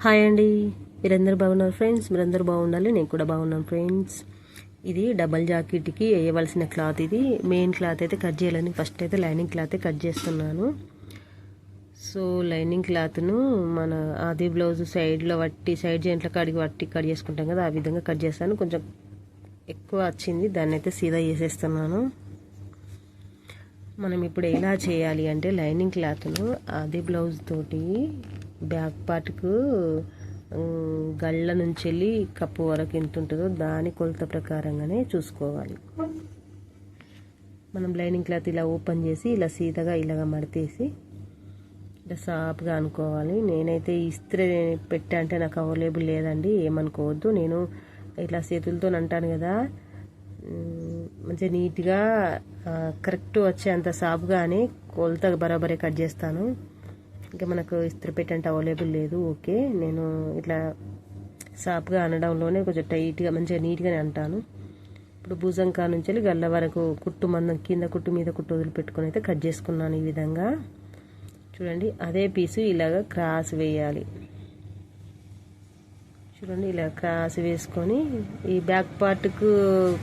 Hi అండి, మీరందరూ బాగున్నారు ఫ్రెండ్స్. మీరందరూ బాగుండాలి, నేను కూడా బాగున్నాను ఫ్రెండ్స్. ఇది డబల్ జాకెట్కి వేయవలసిన క్లాత్. ఇది మెయిన్ క్లాత్ అయితే కట్ చేయాలని ఫస్ట్ అయితే లైనింగ్ క్లాత్ కట్ చేస్తున్నాను. సో లైనింగ్ క్లాత్ను మన ఆది బ్లౌజ్ సైడ్లో వట్టి సైడ్ జాయింట్ల కాడికి వట్టి కట్ చేసుకుంటాం కదా, ఆ విధంగా కట్ చేస్తాను. కొంచెం ఎక్కువ వచ్చింది, దాన్ని అయితే సీదా చేసేస్తున్నాను. మనం ఇప్పుడు ఎలా చేయాలి అంటే లైనింగ్ క్లాత్ను ఆది బ్లౌజ్ తోటి బ్యాక్ పార్ట్కు గళ్ళ నుంచి వెళ్ళి కప్పు వరకు ఎంత ఉంటుందో దాని కొలత ప్రకారంగానే చూసుకోవాలి. మనం లైనింగ్ క్లాత్ ఇలా ఓపెన్ చేసి ఇలా సీతగా ఇలాగ మడతేసి ఇలా సాఫ్గా అనుకోవాలి. నేనైతే ఇస్త్రీ పెట్టా అంటే నాకు అవైలబుల్ లేదండి, ఏమనుకోవద్దు. నేను ఇట్లా చేతులతో అంటాను కదా, మంచిగా నీట్గా కరెక్ట్ వచ్చే అంత సాఫ్గానే కొలత బరాబరే కట్ చేస్తాను. ఇంకా మనకు ఇస్త్రీ పెట్టంటే అవైలబుల్ లేదు, ఓకే. నేను ఇట్లా సాఫ్గా అనడంలోనే కొంచెం టైట్గా మంచిగా నీట్గానే అంటాను. ఇప్పుడు భుజం కా నుంచి వెళ్ళి గల్ల వరకు కుట్టు మందం కింద కుట్టు మీద కుట్టు వదిలిపెట్టుకొని అయితే కట్ చేసుకున్నాను. ఈ విధంగా చూడండి. అదే పీసు ఇలాగ క్రాస్ వేయాలి. చూడండి, ఇలా క్రాస్ వేసుకొని ఈ బ్యాక్ పార్ట్కు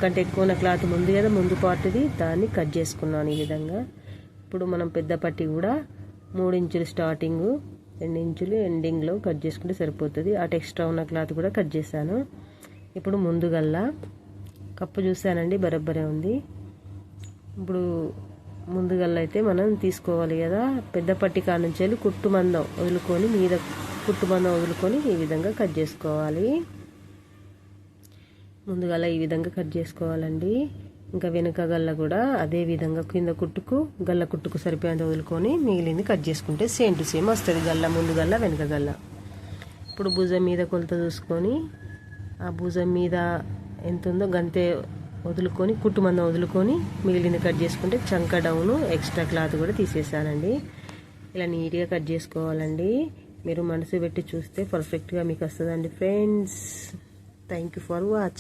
కంటే ఎక్కువ ఉన్న క్లాత్ ముందు కదా, ముందు పార్ట్ది దాన్ని కట్ చేసుకున్నాను ఈ విధంగా. ఇప్పుడు మనం పెద్ద పట్టి కూడా 3 ఇంచులు స్టార్టింగ్, 2 ఇంచులు ఎండింగ్లో కట్ చేసుకుంటే సరిపోతుంది. అటు ఎక్స్ట్రా ఉన్న క్లాత్ కూడా కట్ చేశాను. ఇప్పుడు ముందుగల్లా కప్పు చూసానండి, బరబ్బరే ఉంది. ఇప్పుడు ముందుగల్లా అయితే మనం తీసుకోవాలి కదా, పెద్ద పట్టి కాడ నుంచి వెళ్ళి కుట్టు మందం వదులుకొని మీద కుట్టు మందం వదులుకొని ఈ విధంగా కట్ చేసుకోవాలి. ముందుగల్లా ఈ విధంగా కట్ చేసుకోవాలండి. ఇంకా వెనుక గల్ల కూడా అదే విధంగా కింద కుట్టుకు గల్ల కుట్టుకు సరిపోయేంత వదులుకొని మిగిలింది కట్ చేసుకుంటే సేమ్ టు సేమ్ వస్తుంది, గల్ల ముందు గల్ల వెనుక గల్ల. ఇప్పుడు భుజం మీద కొలత చూసుకొని ఆ భుజం మీద ఎంత ఉందో గంతే వదులుకొని కుట్టు మందం వదులుకొని మిగిలింది కట్ చేసుకుంటే చంక డౌను ఎక్స్ట్రా క్లాత్ కూడా తీసేసానండి. ఇలా నీట్గా కట్ చేసుకోవాలండి. మీరు మనసు పెట్టి చూస్తే పర్ఫెక్ట్గా మీకు వస్తుందండి friends. Thank you for watching.